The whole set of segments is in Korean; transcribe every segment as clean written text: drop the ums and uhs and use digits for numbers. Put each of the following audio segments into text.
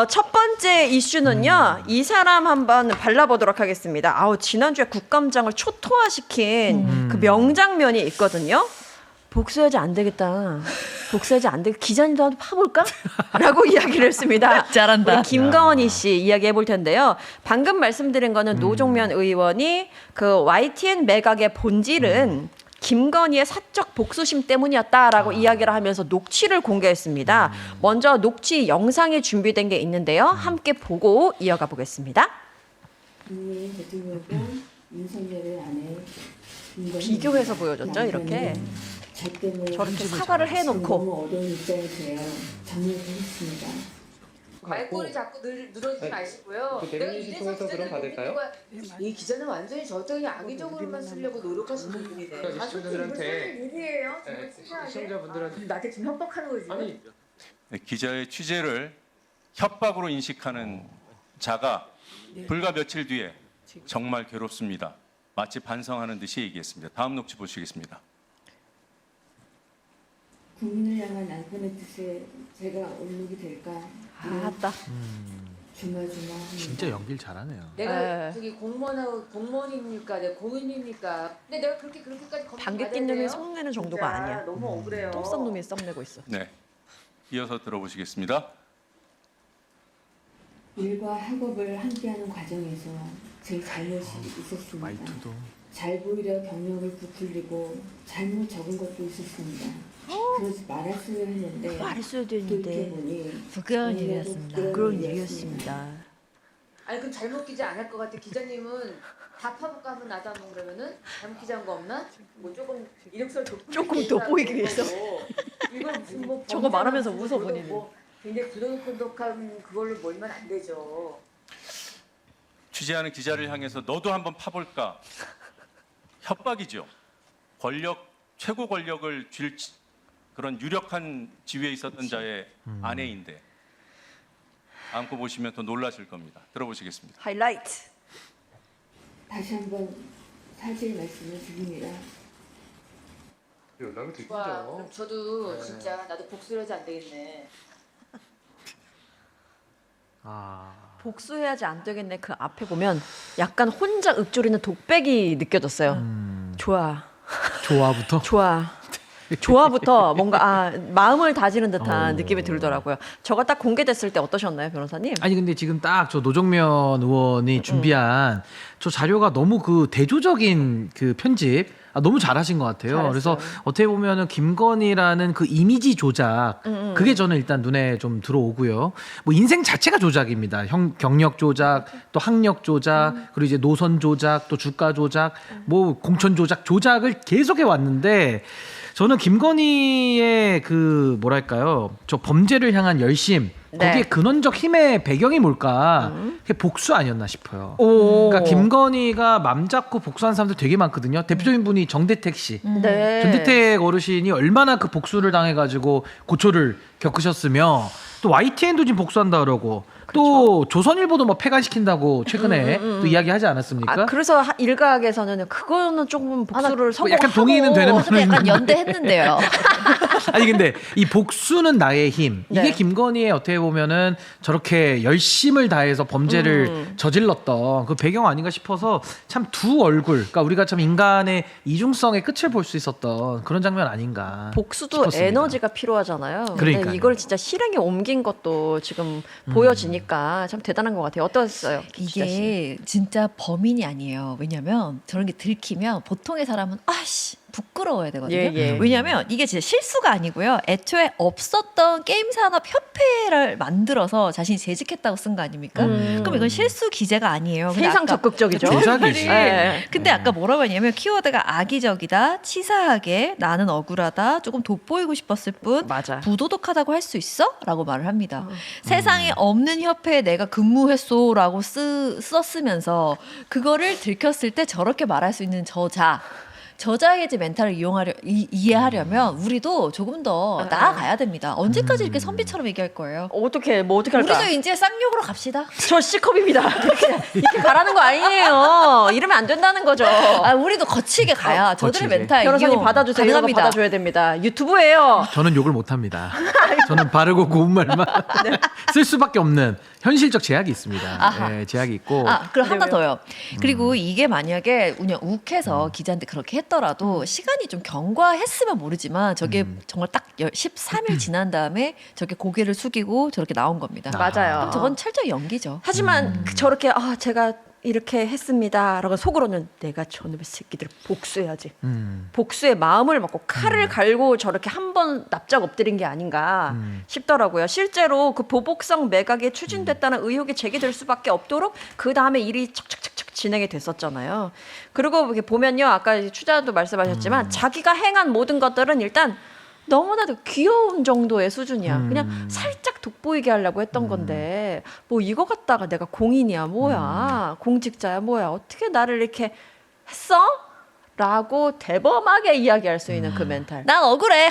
첫 번째 이슈는요. 이 사람 한번 발라보도록 하겠습니다. 지난주에 국감장을 초토화시킨 그 명장면이 있거든요. 복수하지 안 되겠다. 복수하지 안 되겠다. 기자님도 한번 파볼까? 라고 이야기를 했습니다. 잘한다. 우리 김건희 씨 이야기 해볼 텐데요. 방금 말씀드린 거는 노종면 의원이 그 YTN 매각의 본질은 김건희의 사적 복수심 때문이었다라고 이야기를 하면서 녹취를 공개했습니다. 먼저 녹취 영상이 준비된 게 있는데요. 함께 보고 이어가 보겠습니다. 문재인 대통령과 윤석열의 아내 김건희 비교해서 보여줬죠, 이렇게. 저 때문에 저렇게 사과를 해놓고. 너무 어려운 입장에 대하여 정리를 했습니다. 말꼬리 자꾸 늘어지지 마시고요. 그 대변인실 통해서 그럼 받을까요? 이 기자는 완전히 저한테 그냥 악의적으로만 쓰려고 노력하시는 분이네. 그러니까 시청자들한테 일이에요. 시청자분들한테 나한테 지금 협박하는 거지. 아니 기자의 취재를 협박으로 인식하는 자가 불과 며칠 뒤에 정말 괴롭습니다. 마치 반성하는 듯이 얘기했습니다. 다음 녹취 보시겠습니다. 국민을 향한 남편의 뜻에 제가 올무게 될까? 아따. 주마주마 진짜 연기를 잘하네요. 내가 네. 저기 공무원입니까? 내가 공인입니까? 근데 내가 그렇게까지 방귀 낀 놈이 속내는 정도가 아니야. 너무 억울해요. 똥 싼 놈이 썩내고 있어. 네, 이어서 들어보시겠습니다. 일과 학업을 함께하는 과정에서 제 잘못이 있었습니다. 말투도 잘 보이려 경력을 부풀리고 잘못 적은 것도 있었습니다. 그러지 말았어야 했는데 말했어야 돌이켜보니 부끄러운 너무나도 일이었습니다. 부끄러운 일이었습니다. 아니 그럼 잘못 기자 안 할 것 같아. 기자님은 다 파볼까 하면 나도 한번 그러면은 잘못 기자한 거 없나? 뭐 조금 이력서를 조금 돋보이기 위해서. 이걸 무슨 뭐 저거 말하면서 범죄나 웃어, 무슨 본인은. 뭐 굉장히 부도덕한 그걸로 몰면 안 되죠. 취재하는 기자를 향해서 너도 한번 파볼까? 협박이죠. 최고 권력을 쥘 그런 유력한 지위에 있었던 자의 아내인데 안고 보시면 더 놀라실 겁니다. 들어보시겠습니다. 하이라이트. 다시 한번 사실 말씀을 드립니다. 연락을 와, 드리죠. 그럼 저도 진짜 나도 복수를 하지 안 되겠네. 복수해야지 안 되겠네. 그 앞에 보면 약간 혼자 읊조리는 독백이 느껴졌어요. 좋아. 조화부터 좋아. 좋아부터 뭔가 마음을 다지는 듯한 느낌이 들더라고요. 저거 딱 공개됐을 때 어떠셨나요, 변호사님? 아니 근데 지금 딱 저 노정면 의원이 준비한 저 자료가 너무 그 대조적인 그 편집 너무 잘하신 것 같아요. 잘했어요. 그래서 어떻게 보면은 김건희라는 그 이미지 조작 그게 저는 일단 눈에 좀 들어오고요. 뭐 인생 자체가 조작입니다. 경력 조작, 또 학력 조작, 그리고 이제 노선 조작, 또 주가 조작, 뭐 공천 조작을 계속해 왔는데. 저는 김건희의 그 뭐랄까요, 저 범죄를 향한 열심, 거기에 네. 근원적 힘의 배경이 뭘까? 그게 복수 아니었나 싶어요. 오. 그러니까 김건희가 맘 잡고 복수한 사람들 되게 많거든요. 대표적인 분이 정대택 씨. 네. 정대택 어르신이 얼마나 그 복수를 당해가지고 고초를 겪으셨으며 또 YTN도 지금 복수한다 그러고 또 조선일보도 뭐 폐간시킨다고 최근에 또 이야기하지 않았습니까? 그래서 일각에서는 그거는 조금 복수를 뭐 성공하고 약간 동의는 되는 근데 약간 연대했는데요. 아니 근데 이 복수는 나의 힘 이게 네. 김건희의 어떻게 보면은 저렇게 열심을 다해서 범죄를 저질렀던 그 배경 아닌가 싶어서 참 두 얼굴 그러니까 우리가 참 인간의 이중성의 끝을 볼 수 있었던 그런 장면 아닌가 복수도 싶었습니다. 에너지가 필요하잖아요. 근데 그러니까요. 이걸 진짜 실행에 옮긴 것도 지금 보여지니까 참 대단한 것 같아요. 어떠셨어요? 기자 씨? 이게 진짜 범인이 아니에요. 왜냐면 저런 게 들키면 보통의 사람은 아씨 부끄러워야 되거든요. 예, 예. 왜냐면 이게 진짜 실수가 아니고요. 애초에 없었던 게임산업협회를 만들어서 자신이 재직했다고 쓴 거 아닙니까? 그럼 이건 실수 기재가 아니에요. 근데 세상 아까 적극적이죠. 조작이지. 네. 근데 아까 뭐라고 했냐면 키워드가 악의적이다, 치사하게, 나는 억울하다, 조금 돋보이고 싶었을 뿐 맞아. 부도덕하다고 할 수 있어? 라고 말을 합니다. 세상에 없는 협회에 내가 근무했소 라고 썼으면서 그거를 들켰을 때 저렇게 말할 수 있는 저자 저자해지 멘탈을 이해하려면 우리도 조금 더 나아가야 됩니다. 언제까지 이렇게 선비처럼 얘기할 거예요? 어떻게 할까? 우리도 이제 쌍욕으로 갑시다. 저 C컵입니다. 이렇게 가라는 거 아니에요. 이러면 안 된다는 거죠. 아, 우리도 거치게 가야 저들의 거치게. 멘탈 변호사님 이용 받아주세요. 이런 거 가능합니다. 받아줘야 됩니다. 유튜브예요. 저는 욕을 못 합니다. 저는 바르고 고운 말만 쓸 수밖에 없는 현실적 제약이 있습니다. 아하. 예, 제약이 있고. 그럼 하나 왜요? 더요. 그리고 이게 만약에 그냥 욱해서 기자한테 그렇게 했더라도 시간이 좀 경과했으면 모르지만 저게 정말 딱 13일 지난 다음에 저게 고개를 숙이고 저렇게 나온 겁니다. 맞아요. 그럼 저건 철저히 연기죠. 하지만 저렇게 제가 이렇게 했습니다. 라고 속으로는 내가 저놈의 새끼들 복수해야지. 복수의 마음을 먹고 칼을 갈고 저렇게 한 번 납작 엎드린 게 아닌가 싶더라고요. 실제로 그 보복성 매각이 추진됐다는 의혹이 제기될 수밖에 없도록 그 다음에 일이 척척척척 진행이 됐었잖아요. 그리고 이렇게 보면요, 아까 추자도 말씀하셨지만 자기가 행한 모든 것들은 일단 너무나도 귀여운 정도의 수준이야. 그냥 살짝 돋보이게 하려고 했던 건데 뭐 이거 갖다가 내가 공인이야 뭐야 공직자야 뭐야 어떻게 나를 이렇게 했어? 라고 대범하게 이야기할 수 있는 그 멘탈. 난 억울해.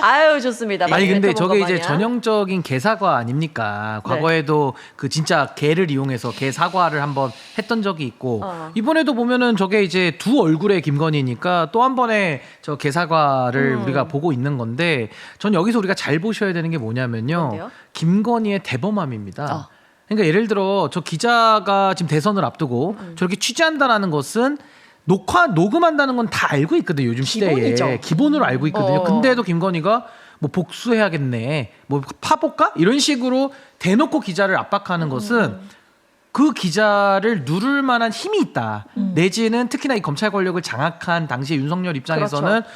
아유 좋습니다. 아니 근데 멘트 저게 본것 이제 마냥. 전형적인 개사과 아닙니까? 과거에도 그 진짜 개를 이용해서 개 사과를 한번 했던 적이 있고 이번에도 보면은 저게 이제 두 얼굴의 김건희니까 또 한 번에 저 개사과를 우리가 보고 있는 건데 전 여기서 우리가 잘 보셔야 되는 게 뭐냐면요. 뭔데요? 김건희의 대범함입니다. 그러니까 예를 들어 저 기자가 지금 대선을 앞두고 저렇게 취재한다라는 것은 녹음한다는 건 다 알고 있거든요. 요즘 시대에 기본이죠. 기본으로 알고 있거든요. 근데도 김건희가 뭐 복수해야겠네, 뭐 파볼까 이런 식으로 대놓고 기자를 압박하는 것은 그 기자를 누를 만한 힘이 있다. 내지는 특히나 이 검찰 권력을 장악한 당시 윤석열 입장에서는 그렇죠.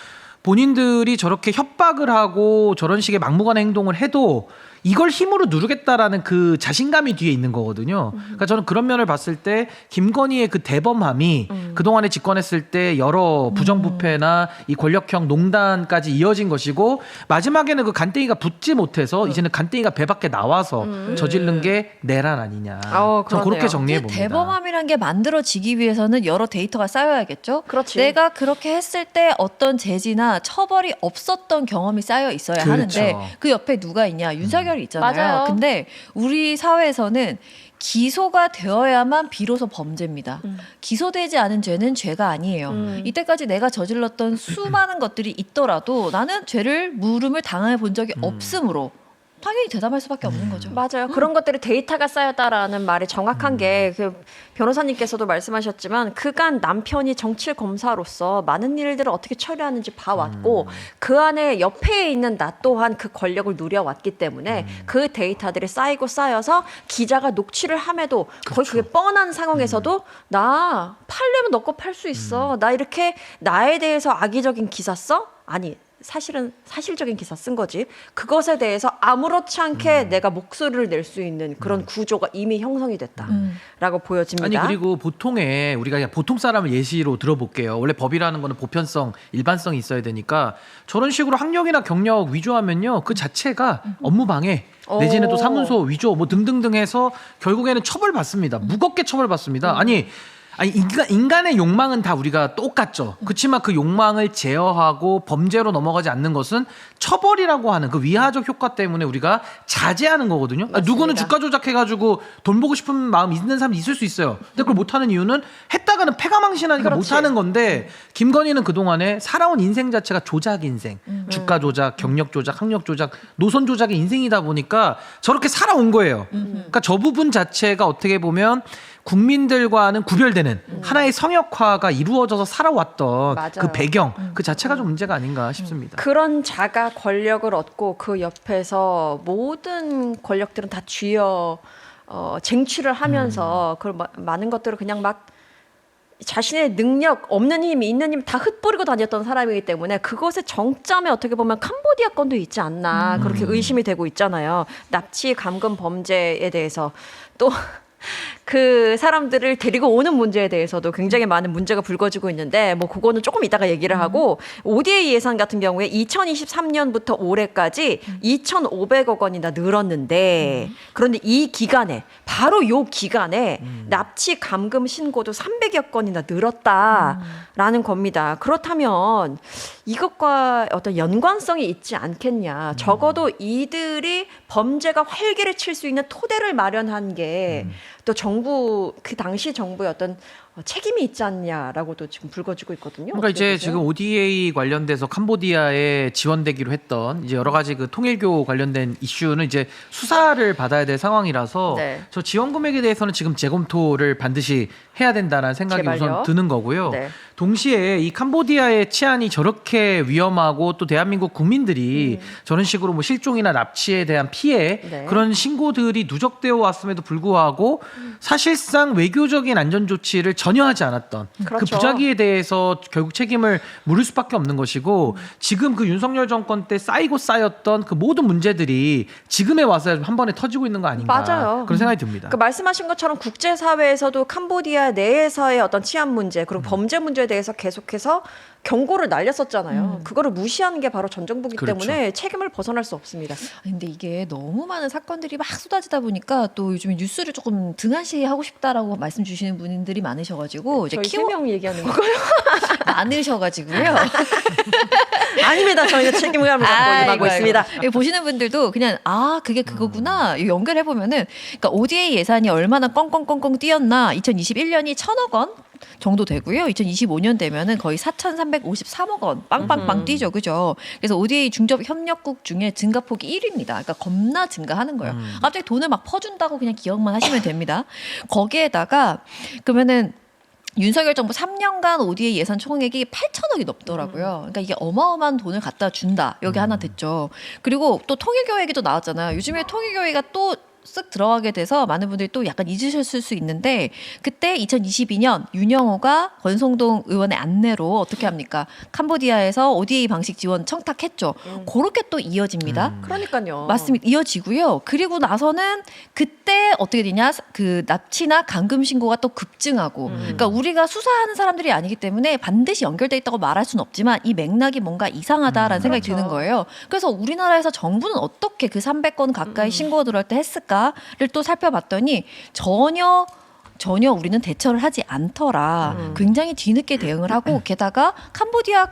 본인들이 저렇게 협박을 하고 저런 식의 막무가내 행동을 해도 이걸 힘으로 누르겠다라는 그 자신감이 뒤에 있는 거거든요. 그러니까 저는 그런 면을 봤을 때 김건희의 그 대범함이 그동안에 집권했을 때 여러 부정부패나 이 권력형 농단까지 이어진 것이고 마지막에는 그 간땡이가 붙지 못해서 이제는 간땡이가 배 밖에 나와서 저지른 게 내란 아니냐. 저는 그렇네요. 그렇게 정리해 봅니다. 대범함이란 게 만들어지기 위해서는 여러 데이터가 쌓여야겠죠. 그렇지. 내가 그렇게 했을 때 어떤 제지나 처벌이 없었던 경험이 쌓여 있어야 그렇죠. 하는데 그 옆에 누가 있냐? 윤석열이 있잖아요. 맞아요. 근데 우리 사회에서는 기소가 되어야만 비로소 범죄입니다. 기소되지 않은 죄는 죄가 아니에요. 이때까지 내가 저질렀던 수많은 것들이 있더라도 나는 죄를 물음을 당해 본 적이 없으므로 당연히 대답할 수밖에 없는 거죠. 맞아요. 그런 것들이 데이터가 쌓였다라는 말이 정확한 게 그 변호사님께서도 말씀하셨지만 그간 남편이 정치 검사로서 많은 일들을 어떻게 처리하는지 봐왔고 그 안에 옆에 있는 나 또한 그 권력을 누려왔기 때문에 그 데이터들이 쌓이고 쌓여서 기자가 녹취를 함에도 거의 그게 뻔한 상황에서도 나 팔려면 너 거 팔 수 있어. 나 이렇게 나에 대해서 악의적인 기사 써? 아니 사실은 사실적인 기사 쓴 거지. 그것에 대해서 아무렇지 않게 내가 목소리를 낼 수 있는 그런 구조가 이미 형성이 됐다라고 보여집니다. 아니 그리고 보통의 우리가 그냥 보통 사람을 예시로 들어볼게요. 원래 법이라는 거는 보편성, 일반성이 있어야 되니까 저런 식으로 학력이나 경력 위조하면요 그 자체가 업무 방해 내지는 또 사문서 위조 뭐 등등등 해서 결국에는 처벌받습니다. 무겁게 처벌받습니다. 아니 인간의 욕망은 다 우리가 똑같죠. 그렇지만 그 욕망을 제어하고 범죄로 넘어가지 않는 것은 처벌이라고 하는 그 위하적 효과 때문에 우리가 자제하는 거거든요. 누구는 주가 조작해가지고 돈 보고 싶은 마음 있는 사람이 있을 수 있어요. 근데 그걸 못하는 이유는 했다가는 패가망신하니까 그렇지. 못하는 건데 김건희는 그동안에 살아온 인생 자체가 조작 인생, 주가 조작, 경력 조작, 학력 조작, 노선 조작의 인생이다 보니까 저렇게 살아온 거예요. 그러니까 저 부분 자체가 어떻게 보면 국민들과는 구별되는 하나의 성역화가 이루어져서 살아왔던 맞아요. 그 배경 그 자체가 좀 문제가 아닌가 싶습니다. 그런 자가 권력을 얻고 그 옆에서 모든 권력들은 다 쥐어 쟁취를 하면서 그 많은 것들을 그냥 막 자신의 능력 없는 힘 있는 힘 다 흩뿌리고 다녔던 사람이기 때문에 그것의 정점에 어떻게 보면 캄보디아 건도 있지 않나 그렇게 의심이 되고 있잖아요. 납치 감금 범죄에 대해서 또 그 사람들을 데리고 오는 문제에 대해서도 굉장히 많은 문제가 불거지고 있는데 뭐 그거는 조금 이따가 얘기를 하고 ODA 예산 같은 경우에 2023년부터 올해까지 2,500억 원이나 늘었는데 그런데 이 기간에 바로 요 기간에 납치 감금 신고도 300여 건이나 늘었다라는 겁니다. 그렇다면 이것과 어떤 연관성이 있지 않겠냐. 적어도 이들이 범죄가 활기를 칠 수 있는 토대를 마련한 게 또 정부 그 당시 정부의 어떤 책임이 있지 않냐라고도 지금 불거지고 있거든요. 그러니까 이제 어떻게 보세요? 지금 ODA 관련돼서 캄보디아에 지원되기로 했던 이제 여러 가지 그 통일교 관련된 이슈는 이제 수사를 받아야 될 상황이라서 네. 저 지원 금액에 대해서는 지금 재검토를 반드시 해야 된다는 생각이 제발요. 우선 드는 거고요. 네. 동시에 이 캄보디아의 치안이 저렇게 위험하고 또 대한민국 국민들이 저런 식으로 뭐 실종이나 납치에 대한 피해 네. 그런 신고들이 누적되어 왔음에도 불구하고 사실상 외교적인 안전 조치를 전혀 하지 않았던 그 그렇죠. 부작위에 대해서 결국 책임을 물을 수밖에 없는 것이고 지금 그 윤석열 정권 때 쌓이고 쌓였던 그 모든 문제들이 지금에 와서 한 번에 터지고 있는 거 아닌가 맞아요. 그런 생각이 듭니다. 그 말씀하신 것처럼 국제사회에서도 캄보디아 내에서의 어떤 치안 문제 그리고 범죄 문제에 대해서 계속해서 경고를 날렸었잖아요. 그거를 무시하는 게 바로 전 정부기 그렇죠. 때문에 책임을 벗어날 수 없습니다. 아니, 근데 이게 너무 많은 사건들이 막 쏟아지다 보니까 또 요즘에 뉴스를 조금 등한시하고 싶다라고 말씀 주시는 분들이 많으셔가지고 이제 저희 키워 3명 얘기하는 거고요. 많으셔가지고요. 아닙니다. 저희는 책임을 갖고 임하고 있습니다. 이거 보시는 분들도 그냥 아 그게 그거구나 이거 연결해 보면은 그러니까 ODA 예산이 얼마나 꽁꽁꽁꽁 뛰었나 2021년이 1,000억 원 정도 되고요. 2025년 되면은 거의 4,353억 원 빵빵빵 뛰죠, 그죠? 그래서 ODA 중접 협력국 중에 증가폭이 1위입니다. 그러니까 겁나 증가하는 거예요. 갑자기 돈을 막 퍼준다고 그냥 기억만 하시면 됩니다. 거기에다가 그러면은. 윤석열 정부 3년간 ODA 예산 총액이 8천억이 넘더라고요. 그러니까 이게 어마어마한 돈을 갖다 준다. 여기 하나 됐죠. 그리고 또 통일교 얘기도 나왔잖아요. 요즘에 통일교 얘기가 또 쓱 들어가게 돼서 많은 분들이 또 약간 잊으셨을 수 있는데 그때 2022년 윤영호가 권성동 의원의 안내로 어떻게 합니까? 캄보디아에서 ODA 방식 지원 청탁했죠. 그렇게 또 이어집니다. 그러니까요. 맞습니다. 이어지고요. 그리고 나서는 그때 어떻게 되냐? 그 납치나 감금 신고가 또 급증하고. 그러니까 우리가 수사하는 사람들이 아니기 때문에 반드시 연결돼 있다고 말할 수는 없지만 이 맥락이 뭔가 이상하다라는 생각이 그렇죠. 드는 거예요. 그래서 우리나라에서 정부는 어떻게 그 300건 가까이 신고가 들어올 때 했을까를 또 살펴봤더니 전혀 우리는 대처를 하지 않더라. 굉장히 뒤늦게 대응을 하고 게다가 캄보디아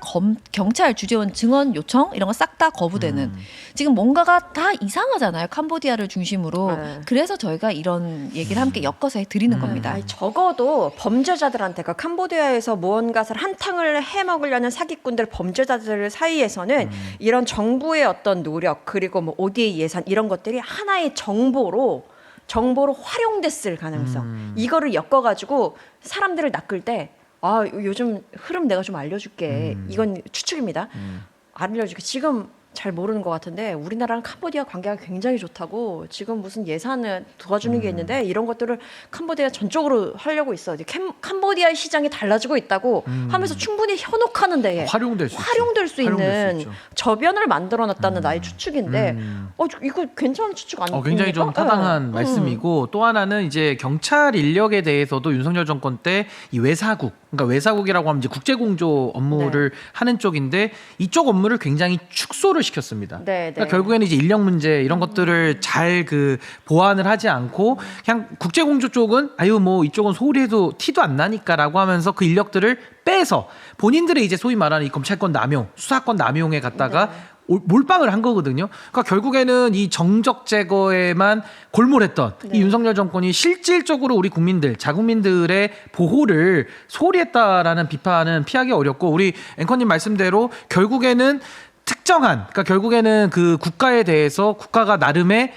경찰 주재원 증언 요청 이런 거 싹 다 거부되는 지금 뭔가가 다 이상하잖아요. 캄보디아를 중심으로. 네. 그래서 저희가 이런 얘기를 함께 엮어서 드리는 겁니다. 아니, 적어도 범죄자들한테 그 캄보디아에서 무언가를 한탕을 해먹으려는 사기꾼들 범죄자들 사이에서는 이런 정부의 어떤 노력 그리고 뭐 ODA 예산 이런 것들이 하나의 정보로 활용됐을 가능성 이거를 엮어가지고 사람들을 낚을 때 아 요즘 흐름 내가 좀 알려줄게 이건 추측입니다 알려줄게 지금 잘 모르는 것 같은데 우리나라랑 캄보디아 관계가 굉장히 좋다고 지금 무슨 예산을 도와주는 게 있는데 이런 것들을 캄보디아 전적으로 하려고 있어. 이제 캄보디아의 시장이 달라지고 있다고 하면서 충분히 현혹하는 데에 활용될 수 활용될 수 있는 있죠. 저변을 만들어놨다는 나의 추측인데 이거 괜찮은 추측 아닙니까? 굉장히 좀 타당한 말씀이고 또 하나는 이제 경찰 인력에 대해서도 윤석열 정권 때 이 외사국 그러니까 외사국이라고 하면 이제 국제공조 업무를 하는 쪽인데 이쪽 업무를 굉장히 축소를 시켰습니다. 네, 그러니까 결국에는 이제 인력 문제 이런 것들을 잘 그 보완을 하지 않고 그냥 국제공조 쪽은 아유 뭐 이쪽은 소홀히 해도 티도 안 나니까라고 하면서 그 인력들을 빼서 본인들의 이제 소위 말하는 이 검찰권 남용, 수사권 남용에 갖다가 몰빵을 한 거거든요. 그러니까 결국에는 이 정적 제거에만 골몰했던 이 윤석열 정권이 실질적으로 우리 국민들, 자국민들의 보호를 소홀히 했다라는 비판은 피하기 어렵고 우리 앵커님 말씀대로 결국에는 특정한, 그러니까 결국에는 그 국가에 대해서 국가가 나름의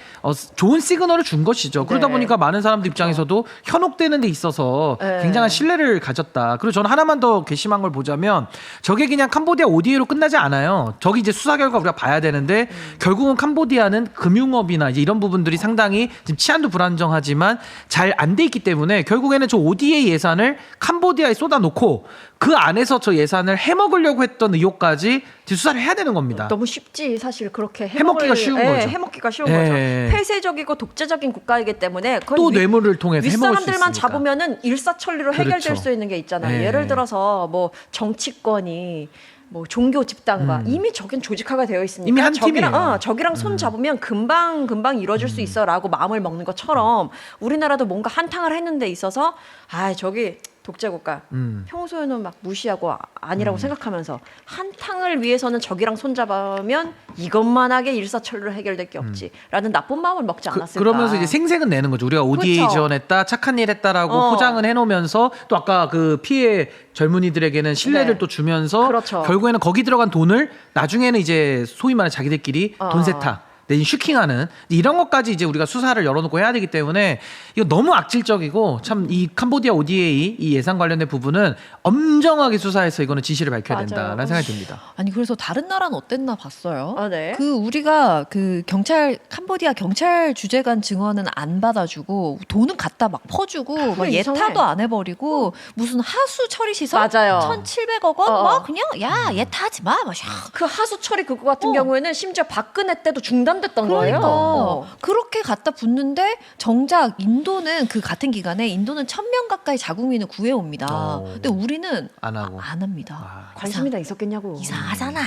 좋은 시그널을 준 것이죠. 그러다 네. 보니까 많은 사람들 입장에서도 현혹되는 데 있어서 네. 굉장한 신뢰를 가졌다. 그리고 저는 하나만 더 괘씸한 걸 보자면 저게 그냥 캄보디아 ODA로 끝나지 않아요. 저기 이제 수사 결과 우리가 봐야 되는데 결국은 캄보디아는 금융업이나 이제 이런 부분들이 상당히 지금 치안도 불안정하지만 잘 안 돼 있기 때문에 결국에는 저 ODA 예산을 캄보디아에 쏟아놓고 그 안에서 저 예산을 해먹으려고 했던 의혹까지 수사를 해야 되는 겁니다. 너무 쉽지 사실 그렇게 해먹기가 쉬운 예, 거죠. 해먹기가 쉬운 예. 거죠. 폐쇄적이고 독재적인 국가이기 때문에 그건 또 뇌물을 통해서 해먹을 수 윗사람들만 있으니까. 잡으면은 일사천리로 해결될 그렇죠. 수 있는 게 있잖아요. 네. 예를 들어서 뭐 정치권이 뭐 종교 집단과 이미 저긴 조직화가 되어 있으니까 이미 한 저기랑 팀이에요. 저기랑 손 잡으면 금방 이루어질 수 있어라고 마음을 먹는 것처럼 우리나라도 뭔가 한탕을 했는 데 있어서 아 저기 독재국가 평소에는 막 무시하고 아니라고 생각하면서 한탕을 위해서는 저기랑 손잡으면 이것만하게 일사천리로 해결될 게 없지라는 나쁜 마음을 먹지 않았을까. 그러면서 이제 생색은 내는 거죠. 우리가 ODA 그렇죠. 지원했다, 착한 일 했다라고 포장은 해놓으면서 또 아까 그 피해 젊은이들에게는 신뢰를 네. 또 주면서 그렇죠. 결국에는 거기 들어간 돈을 나중에는 이제 소위 말하는 자기들끼리 돈 세탁. 내지 슈킹하는 이런 것까지 이제 우리가 수사를 열어놓고 해야 되기 때문에 이거 너무 악질적이고 참 이 캄보디아 ODA 이 예산 관련된 부분은 엄정하게 수사해서 이거는 지시를 밝혀야 맞아요. 된다라는 생각이 듭니다. 아니 그래서 다른 나라는 어땠나 봤어요. 네. 그 우리가 그 캄보디아 경찰 주재관 증언은 안 받아주고 돈은 갖다 막 퍼주고 막 이상해. 예타도 안 해버리고 무슨 하수 처리 시설 맞아요. 1,700억 원 막 그냥 야 예타하지 마. 막 그 하수 처리 그거 같은 경우에는 심지어 박근혜 때도 중단됐던 그러니까 거예요. 그렇게 갖다 붙는데 정작 인도는 그 같은 기간에 인도는 1,000명 가까이 자국민을 구해옵니다. 근데 우리는 안 하고. 안 합니다. 관심이 다 있었겠냐고. 이상하잖아.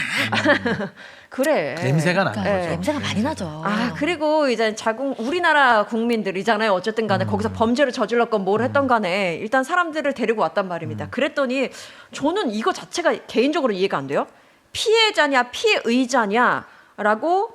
그래. 냄새가 나는 그러니까 거죠. 냄새가 많이 나죠. 아 그리고 이제 우리나라 국민들이잖아요. 어쨌든 간에 거기서 범죄를 저질렀건 뭘 했던 간에 일단 사람들을 데리고 왔단 말입니다. 그랬더니 저는 이거 자체가 개인적으로 이해가 안 돼요. 피해자냐 피의자냐라고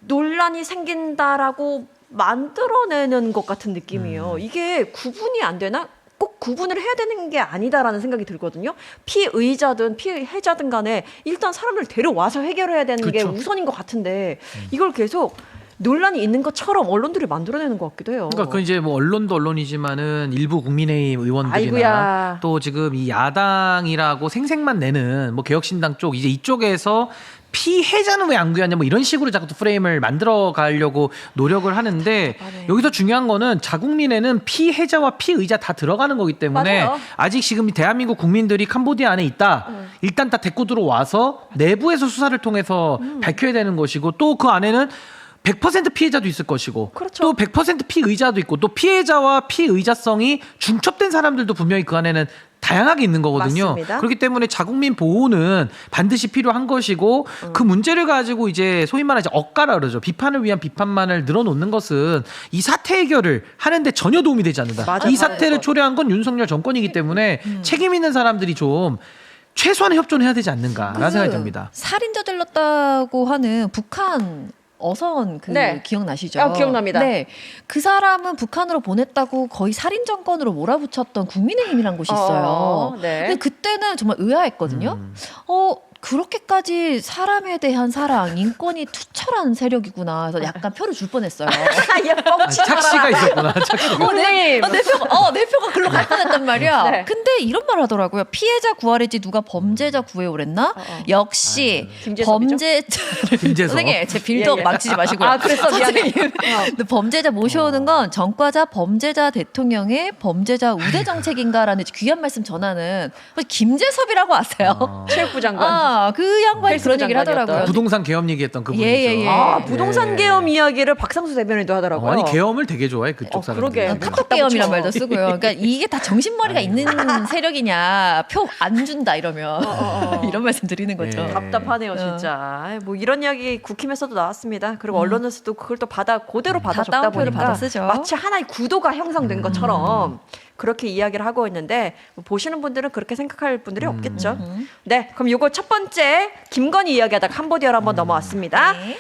논란이 생긴다라고 만들어내는 것 같은 느낌이에요. 이게 구분이 안 되나? 꼭 구분을 해야 되는 게 아니다라는 생각이 들거든요. 피의자든 피해자든 간에 일단 사람을 데려와서 해결해야 되는 게 그쵸. 우선인 것 같은데 이걸 계속 논란이 있는 것처럼 언론들이 만들어내는 것 같기도 해요. 그러니까 그 이제 뭐 언론도 언론이지만은 일부 국민의힘 의원들이나 아이고야. 또 지금 이 야당이라고 생색만 내는 뭐 개혁신당 쪽 이제 이쪽에서 피해자는 왜 안 구했냐 뭐 이런 식으로 자꾸 또 프레임을 만들어 가려고 노력을 하는데 여기서 중요한 거는 자국민에는 피해자와 피의자 다 들어가는 거기 때문에 맞아요. 아직 지금 대한민국 국민들이 캄보디아 안에 있다. 일단 다 데리고 들어와서 내부에서 수사를 통해서 밝혀야 되는 것이고 또 그 안에는 100% 피해자도 있을 것이고 그렇죠. 또 100% 피의자도 있고 또 피해자와 피의자성이 중첩된 사람들도 분명히 그 안에는 다양하게 있는 거거든요. 맞습니다. 그렇기 때문에 자국민 보호는 반드시 필요한 것이고 그 문제를 가지고 이제 소위 말하는 억가라 그러죠. 비판을 위한 비판만을 늘어놓는 것은 이 사태 해결을 하는데 전혀 도움이 되지 않는다. 맞아요. 이 사태를 초래한 건 윤석열 정권이기 때문에 책임 있는 사람들이 좀 최소한의 협조는 해야 되지 않는가라는 생각이 듭니다. 살인 저질렀다고 하는 북한 어선 그 네. 기억나시죠? 기억납니다. 네, 그 사람은 북한으로 보냈다고 거의 살인 정권으로 몰아붙였던 국민의힘이란 곳이 있어요. 네. 근데 그때는 정말 의아했거든요. 그렇게까지 사람에 대한 사랑, 인권이 투철한 세력이구나. 그래서 약간 표를 줄 뻔했어요. 얘 뻥치지 착시가 마라. 있었구나. 착시가. 네. 내 표가 글로 갈 뻔했단 말이야. 네. 근데 이런 말 하더라고요. 피해자 구하래지 누가 범죄자 구해오랬나? 역시 김재섭이죠? 범죄자를 김재섭. 선생님 제 빌더 예, 예. 망치지 마시고요. 아, 그랬어. 미안해. 근데 범죄자 모셔오는 건 전과자 범죄자 대통령의 범죄자 우대 정책인가라는 귀한 말씀 전하는 김재섭이라고 아세요? 체육부 장관. 그 양반이 헬스 그런 얘기를 장관이었던. 하더라고요. 부동산 계엄 얘기했던 그분이죠. 예. 아, 부동산 계엄 이야기를 박상수 대변인도 하더라고요. 아니 계엄을 되게 좋아해 그쪽 사람들. 그러게. 카톡 계엄이란 말도 쓰고요. 그러니까 이게 다 정신머리가 있는 세력이냐 표 안 준다 이러면 이런 말씀 드리는 거죠. 예. 답답하네요, 진짜. 아이, 뭐 이런 이야기 국힘에서도 나왔습니다. 그리고 언론에서도 그걸 또 그대로 받아 적다 따옴표를 보니까 받아 쓰죠. 마치 하나의 구도가 형성된 것처럼 그렇게 이야기를 하고 있는데 뭐 보시는 분들은 그렇게 생각할 분들이 없겠죠. 네, 그럼 요거 첫 번째 김건희 이야기하다가 캄보디아로 한번 넘어왔습니다. 네.